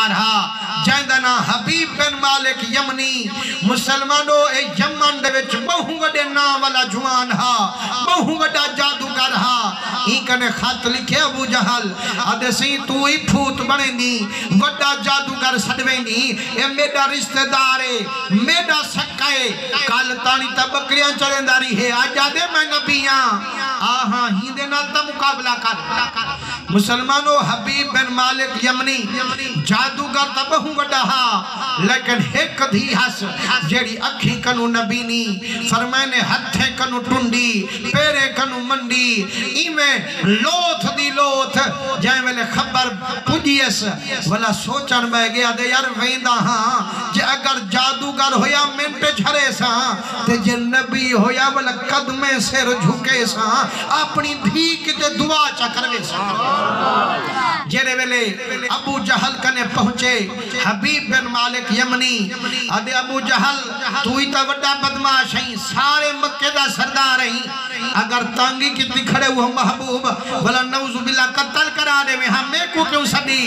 جادوگر جائندنا حبیب بن مالک یمنی مسلمانوں اے یمن دے وچ بہو وڈے نام والا جوان بہو وڈا جادوگر این کنے خط لکھے ابو جہل آدھے سی تو ہی پھوت بنے دی وڈا جادوگر سڑویں دی اے میڈا رشتہ دارے میڈا سکائے کال تانی تا بکریاں چلیں داری ہے آجا دے میں نبیاں آہاں ہی دے نالتا مقابلہ کر مسلمانوں حبیب بن مالک یمنی جادوگر تا بہو وڈا لیکن ایک دھی ہس جیڑی اکھی کنو نبینی فرمائنے ہتھے کنو ٹنڈی پیرے کنو منڈی ایمیں لوتھ دی لوتھ جائیں میں خبر پجیس والا سوچن میں گیا دے یار ویندہ جے اگر جادوگر ہویا منٹ جھرے سا تے جے نبی ہویا والا قدمیں سر جھکے سا اپنی دھیک دے دعا چکروے سا جیرے ویلے ابو جہل کنے پہنچے حبیب بن مالک یمنی آدھے ابو جہل تو ہی تا وڈا بدماش ہیں سارے مکہ دا سردار ہیں اگر تانگی کتنی کھڑے ہوئے محبوب بلا نوز باللہ قتل کرا دے میں ہمیں کو کیوں سدی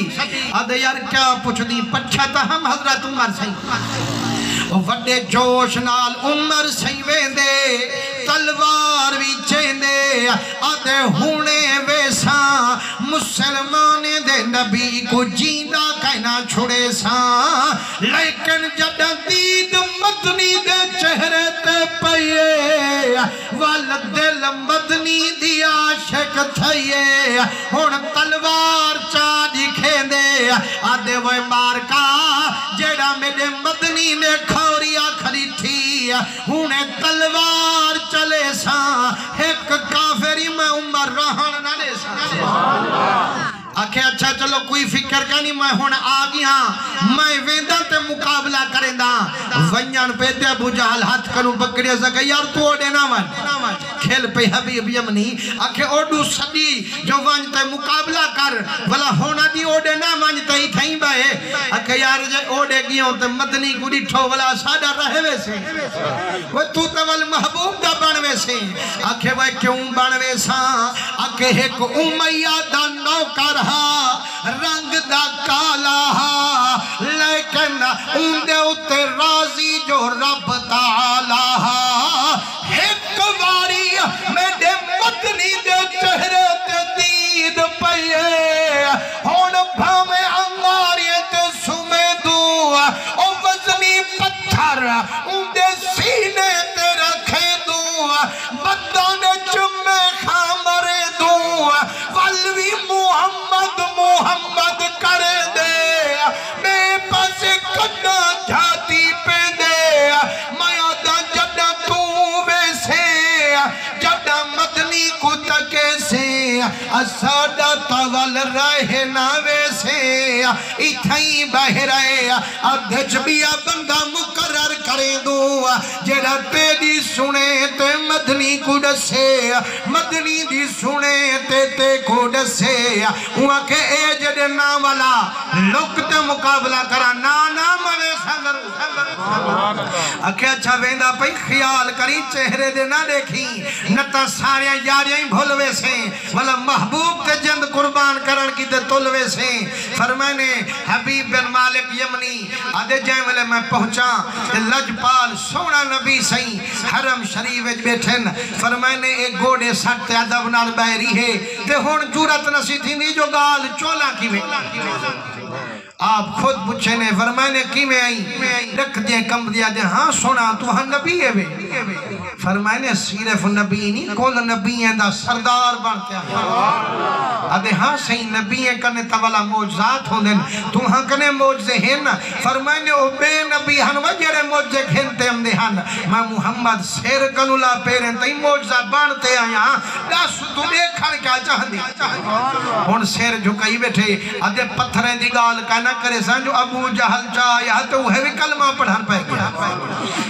آدھے یار کیا پوچھ دی پچھا تا ہم حضرت عمر سہیں وڈے جوش نال عمر سہیں ویندے تلوار بھی چیندے آدھے ہونے ویسا مسلمان دے نبی کو جیندہ کہنا چھوڑے سا لیکن جب دید مدنی دے چہرے تے پئیے والد دل مدنی دی عاشق تھئیے ہون تلوار چاڑی کھیندے آدھے وہ مارکا جیڑا میرے مدنی نے کھوریا کھری تھی ہون تلوار چلے سا ایک کافری میں عمر رہن نہ لے سا آکھے اچھا چلو کوئی فکر کرنی میں ہونا آگیا میں ویندہ تے مقابلہ کریں دا ونیان پہ تے ابو جہل ہاتھ کروں بکڑی سکے یار تو اوڈے نہ ون کھیل پہ حبیب یمنی آکھے اوڈو صدی جو ونجتے مقابلہ کر ولا ہونا دی اوڈے نہ ونجتے ہی تھائیں بائے آکھے یار جے اوڈے گیوں تے مدنی کو ڈیٹھو ولا ساڑا رہے ویسے وہ تو تول محبوب دا بنوے سے آکھے وہ کیوں بنوے سا آکھے ایک امیہ دا نوکر رنگ دا کالا لیکن اندے اتے راضی جو رب تعالی ایک واری میرے مدنی دے چہرے تے دید پئیے ہون بھامے انگاریے تے سمے دو او وزنی پتھر اندے سینے تے رکھے دو بدان چمے خامرے دو والوی محمد کرے دے میں پاس کٹا جاتی پہ دے میں آدھا جڑا تو ویسے جڑا مدنی کو تکے سے اساڑا طول رہے نہ ویسے اتھائی بہ رہے ادھج بیا بندہ مقرر کرے دو جڑا تیری سنے تے مدنی کو ڈسے مدنی دی سنے تے کو ڈسے وہاں کے اے جڑے نا والا لکتے مقابلہ کرا نا موے سنگر اکھے اچھا ویندہ پہی خیال کری چہرے دے نہ دیکھی نتا ساریاں یاریاں ہی بھولوے سے والا محبوب تے جند قربان کرن کی تے تولوے سے فرمائنے حبیب بن مالک یمنی آدھے جائیں والے میں پہنچا تے لجپال سونا نبی سہیں حرم شریف بیٹھن فرمائنے ایک گوڑے سٹتے عدب نال بائری ہے تے ہون جورت نسی تھی نہیں جو گال چولا کی میں آپ خود پوچھے نے فرمائنے کی میں آئی رکھ دیں کم دیا دیں ہاں سونا تو ہاں نبی ہے بے فرمائنے صرف نبی نہیں کول نبی ہیں دا سردار بنتے ہیں آدھے ہاں صحیح نبی ہیں کنے تولا موجزات ہوں دن تو ہاں کنے موجزے ہیں فرمائنے او بے نبی ہن وجہ موجزے گھنتے ہم دے ہن میں محمد سیر کنولا پیریں تئی موجزہ بانتے آیا دس تو دیکھن کیا چاہن دی ہون سیر جھکائی بیٹھے آدھے پتھریں دی گال کہنا کرے سان جو ابو جہل چاہیا تو وہ بھی کلمہ پڑھن پہ گیا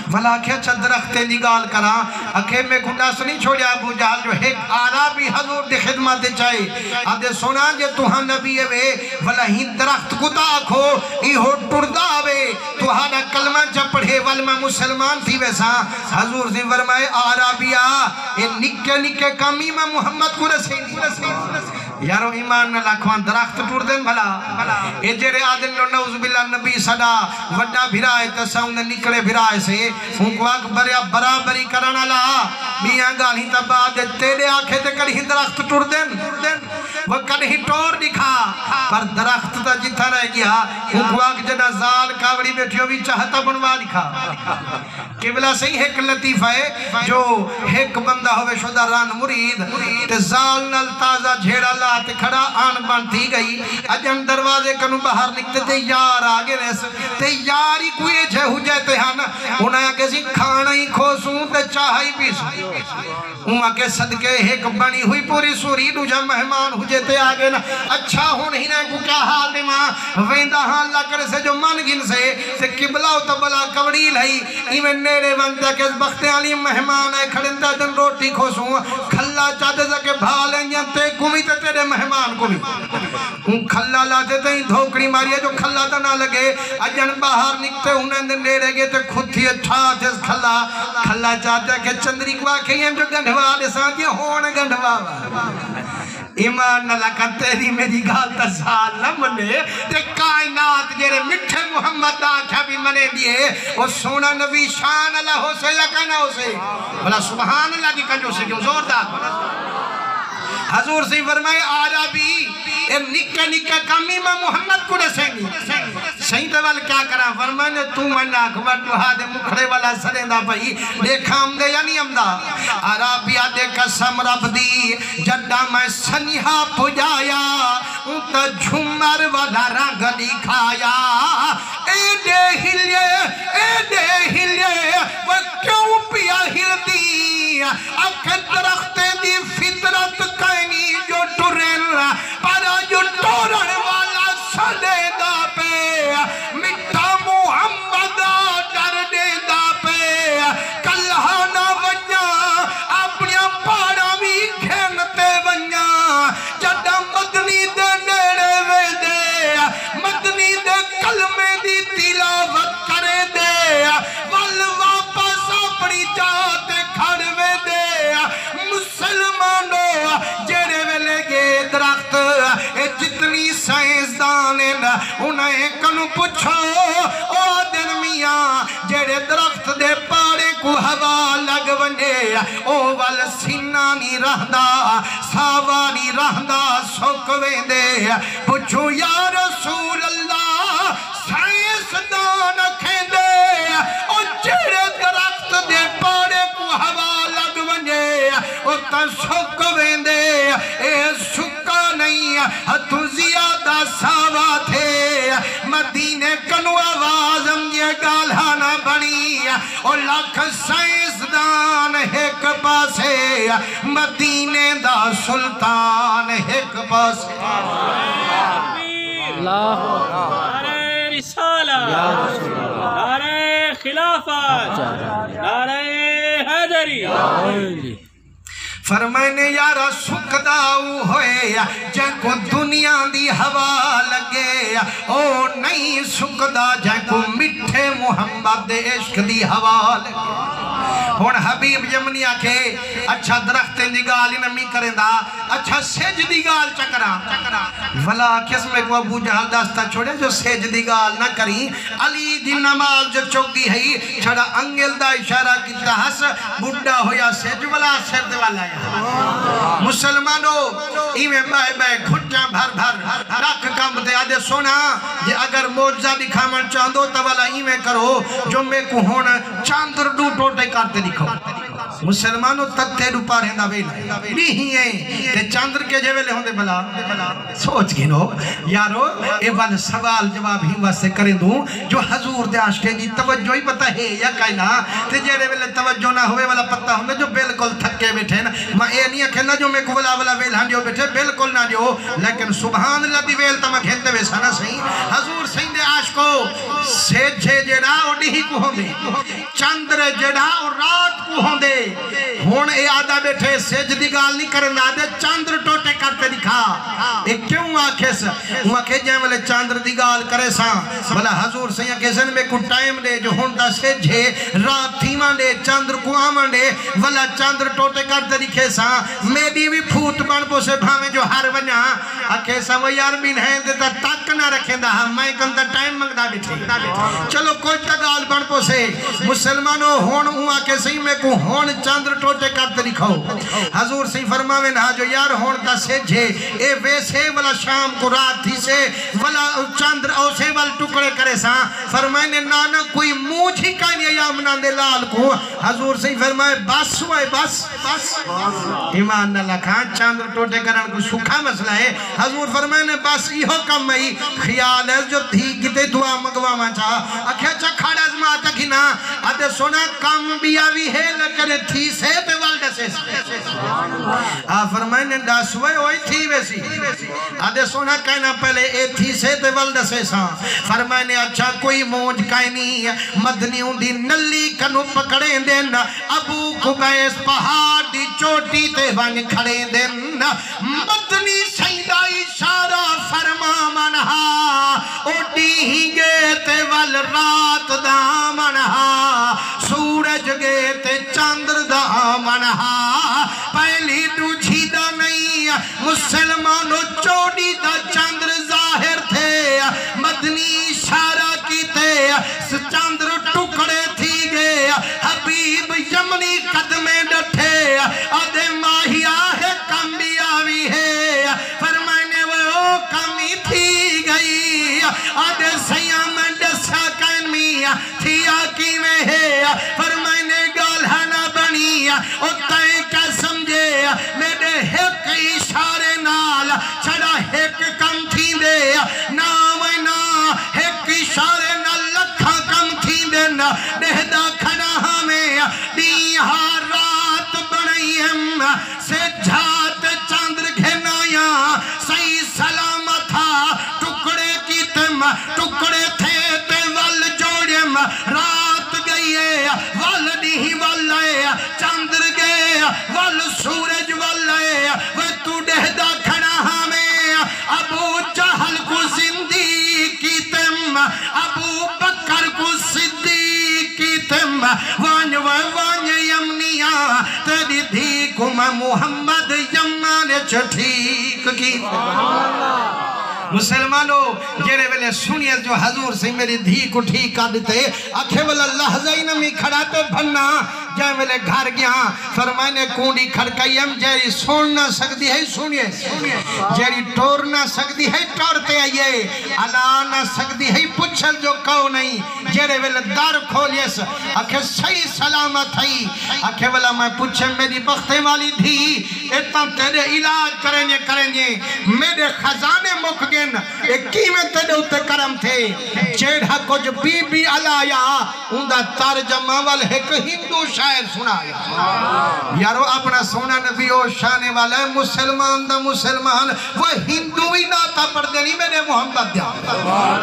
بھلا کیا چل درختے دی گال کرا اکھے میں کھنڈا سنی چھوڑیا ابو جہل جو ایک عربی حضور دی خدمت چاہے آدھے سونا جے تو ہاں نبی ہے بھلا ہی درخت کو تاکھو ای ہو ٹردہ آوے تو ہاں کلمہ جب پڑھے والمہ مسلمان تھی ویسا حضور سے فرمائے عربیہ یہ نکے نکے کامی میں محمد کو رسے یارو ایمان نہ لکھوان درخت ٹوڑ دیں بھلا اے جیرے آدن نو نوز باللہ نبی صدا وڈا بھرائے تساؤں نے نکلے بھرائے سے ان کو آگ برابری کرنا لا میاں گالی تباد تیرے آنکھیں تے کڑی درخت ٹوڑ دیں وہ کڑی ٹور دکھا پر درخت تا جتھا رہ گیا ان کو آگ جنا زال کاوڑی بیٹھیوں بھی چاہتا بنوا دکھا قبلہ سے ایک لطیفہ ہے جو ایک بندہ ہوئے شدہ ران مرید تے زال نل تازہ جھیڑا لا تے کھڑا آن بان تھی گئی اجن دروازے کنو باہر نکتے تے یار آگے ریس تے یاری کوئی چھے ہو جاتے ہیں انہیں کسی کھانا ہی کھوسوں تے چاہی پیسوں انہاں کے صدقے ایک بنی ہوئی پوری سوری دو جا مہمان ہو جاتے آگے نا اچھا ہون ہی نہ کو کیا حال دے ماں ویندہ ہاں اللہ کرے سے جو من گن سے قبلہ و تبلا کوڑی لئی ایمن نیرے وندہ کے بخت علی مہمان ہے کھڑندہ دن روٹی کھوسوں کھلا چاہتے سکے بھالیں تے کمی تے تیرے مہمان کو بھی ان کھلا لاتے تے ہی دھوکڑی ماری ہے جو کھلا تا نہ لگے اجن باہر نکتے انہیں دن نیرے گے تے خود تھی اچھا تھے کھلا چاہتے کہ چندری کو آکھیں ہم جو گنڈھوا دے ساتھ یہ ہون گنڈھوا ایمان نہ لکھا تیری میری گال تسال نہ منے تے کائنات جیرے مٹھے محمد آنکھا بھی منے دیئے وہ سونا نبی شان اللہ ہو سے یا کہنا ہو سے بلا سبحان اللہ دی کنجو سے کیوں زور دا حضور سے فرمائے آجا بھی نکہ نکہ کمی میں محمد کو رسیں گی صحیح دوال کیا کرا فرمائے تو من اکبر تو ہادے مکھڑے والا سرین دا پئی دیکھا ہم دے یا نہیں ہم دا عرابیہ دے قسم رب دی جڈا میں سنیحہ پجایا انتا جھمر والا رنگ دکھایا اے دے ہلیے وہ کیوں پیا ہل دی اکھ درخت دی فطرت کہیں جو ٹرن پارا جو ٹورن والا سدے دا پہ مٹھا محمد ڈر دے دا پہ کلہانا ونیا اپنی پارا بھی گھنتے ونیا جڈا مدنی دے نیڑے وے دے مدنی دے کلمے دی تلاوت کرے دے ول واپس اپنی جاتے کھڑوے دے مسلمانوں جیرے ویلے گے درخت جتنی سائنسدان انہیں کنو پچھو او دن میاں جیرے درخت دے پاڑے کو ہوا لگ ونجے او وال سینانی رہندا ساوانی رہندا سوکویں دے پچھو یا رسول اللہ سائنسدان کھیں دے او جیرے درخت دے پاڑے کو ہوا لگ ونجے او تا سوکویں دے اے سکا نہیں تو زیادہ ساوا تھے مدینے کنو آوازم یہ گالہانا بنی اور لاکھ سائنسدان ایک پاسے مدینے دا سلطان ایک پاسے نعرہ رسالہ نعرہ خلافت نعرہ حیدری فرمائنے یارا سکداؤ ہوئے جن کو دنیا دی ہوا لگے او نہیں سکدا جن کو مٹھے محمد عشق دی ہوا لگے ہون حبیب یمنی آکھے اچھا درخت دی گال نمی کریں دا اچھا سیج دی گال چکرا ولا کس میں کو ابو جہل داستا چھوڑے جو سیج دی گال نہ کریں علی دی نماز جو چوکی ہے چھڑا انگل دا اشارہ کی تحس بڑھا ہویا سیج ولا سرد والا ہے مسلمانوں ایمیں بائے بائے گھٹیاں بھر بھر رکھ کم دے آدھے سونا جے اگر موجزہ دکھامن چاندو تو والا ایمیں کرو جو میں کو ہونا چاندر ڈو ٹوٹے کرتے دکھو مسلمانوں تکتے ڈو پار ہندہ ویلہ نہیں ہیں تے چاندر کے جویلے ہوندے بلا سوچ گنو یارو اے وال سوال جواب ہی واسے کریں دوں جو حضور دے عاشقیں جی توجہ ہی پتہ ہے یا کائنا تے جیرے ویلے توجہ نہ ہوئے والا پتہ ہوندے جو بالکل تھکے بیٹھے نا میں اے نہیں کہنا جو میں کو والا ویل ہاں جو بیٹھے بالکل نہ جو لیکن سبحان اللہ دی ویل تا میں کھیلتے ویسا نہ صحیح حضور سین دے عاشقوں سے سیجھے جڑا اڈھی کو ہوندے چندر جڑا اور رات کو ہوندے ہون اے آدھا بیٹھے سیج دی گال نہیں کرنا دے چندر ٹوٹے کرتے دکھا اے کیوں آکھے سا وہ آکھے جائیں والے چندر دی گال کرے سا بلا حضور سیاں کسن میں کو ٹائم دے جو ہوندا سیجھے رات تھیمان دے چندر کو آمان دے والا چندر ٹوٹے کرتے دکھے سا میڈی بھی پھوت بن پو سے بھامے جو ہر ونیا آکھے سا وہ یار بین ہیں دے تا تک نہ رکھیں دا ہم میں کم دا ٹائم مگدہ بیٹھے چلو کوئی تگال بن پو سے مسلمانوں ہون ہوا کہ صحیح میں کو ہون چندر ٹوٹے کرتے دکھاؤ حضور صحیح فرماویں نہا جو یار ہون دا سیجھے اے ویسے والا شام کو رات تھی سے والا چندر اوسے والا ٹکڑے کرے سا فرمائنے نانا کوئی موچ ہی کائنی یا منان دے لال کو حضور صحیح فرمائے بس ہوئے بس ایمان نہ لکھان چندر ٹوٹے کرن کو سکھا مسئلہ ہے حضور فرمائنے بس یہ کم میں خیال ہے جو تھی کتے دعا مگوا ماں چاہ اکھے چا کھاڑا ازما تکینا آدھے سونا کم بھی آوی ہے لکنے تھی سے پہ والدہ سے فرمائنے ڈاس ہوئے ہوئی تھی ویسی آدھے سونا کہنا پہلے اے تھی سے پہ والدہ سے سا فرمائنے اچھا کوئی موج کائنی مدنی اندھی نلی کنو پکڑیں دین ابو قبیس پہاڑ دی چوٹی تے بان کھڑیں دین مدنی سیدہ اشارہ فرما منہا اڈی ہی گے تے وال رات دا منہا سورج گے تے چندر دا منہا پہلی دوجھی دا نہیں مسلمانوں چوڑی دا چندر ظاہر تھے مدنی اشارہ کی تے چندر ٹکڑے تھی گے حبیب یمنی قدمیں ڈٹھے آدھے ماہی آہے کم بھی آوی ہے فرمائنے وہ کمی تھی گئی آدھے سیام ڈسا کنمی تھی آکی میں ہے فرمائنے گالہنا بنی اتائیں کا سمجھے میرے ایک اشارے نال چھڑا ایک کم تھی دے نام ایک اشارے نال لکھا کم تھی دے دہدہ کھڑا ہمیں دیہا رات بڑھائیم سے جھات چاندر گھنایا صحیح سلامت تھا ٹکڑے کی تم ٹکڑے تھے تے وال جوڑیم رات گئیے وال دیہی والائے چاندر گئے وال سورج والائے وہ تو دہدہ کھڑا ہمیں ابو جہل کو زندگی تم ابو بکر کو صدیقی تم وانج یمنیا تیری دھی کو میں محمد یمان چٹھیک کی مسلمانوں جیرے ویلے سنیت جو حضور سے میری دھی کو ٹھیک کر دیتے اکھے والا لحظہ ہی نمی کھڑا تے بھننا جائے ویلے گھر گیا فرمائنے کونڈی کھڑکائی ہم جیری سون نہ سکتی ہے سنیے جیری ٹور نہ سکتی ہے ٹورتے آئیے علا نہ سکتی ہے پچھل جو کہو نہیں جیرے ویلے دار کھولیس اکھے صحیح سلامت ہے اکھے والا میں پوچھے میری بختے والی دھی اتنا تیرے علاج کریں گے میرے خزانے مک گئے ایکی میں تیرے اتے کرم تھے جیڑا کچھ بی بی علایا اندہ ترجمہ وال ایک ہندو شاعر سنایا یارو اپنا سونا نبی او شانے والا ہے مسلمان دا مسلمان وہ ہندو ہی ناتا پڑھ دینی میرے محمد دیا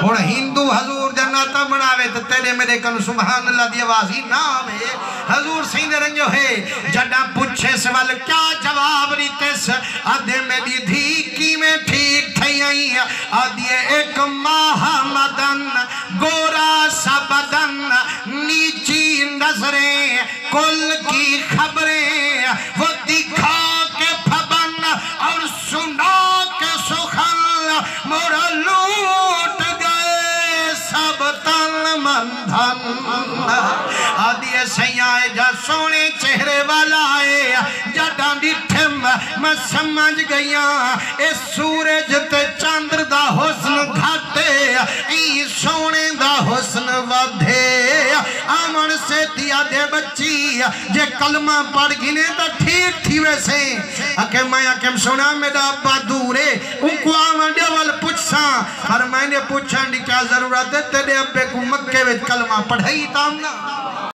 اور ہندو حضور جناتا بناوے تو تیرے میرے کن سبحان اللہ دی آوازی نام ہے حضور سیندھ رنجو ہے جڑا پوچھے سوال کیا جواب ریتے سے آدھے میری دھی کی میں ٹھیک تھی آئی آدھے ایک ماہ مدن گورا سا بدن نیچی نظریں کل کی خبریں وہ دکھا کے پھبن اور سنا کے سخن مورا لوٹ گئے سب تن من دھن آدھے سیائے جا سونے چہرے والا ہے جڑا ڈٹھم میں سمجھ گیا اس سورج تے چاندر دا حسن گھاٹے ای سونے دا حسن ودھے آمن سے دیا دے بچی جے کلمہ پڑھ گنے تا ٹھیک تھی ویسے اکے میں اکم سونا میرا ابا دورے ان کو آمن دیوال پوچھسا اور میں نے پوچھا کیا ضرورت ہے تیرے ابے کو مکے وچ کلمہ پڑھائی تامنا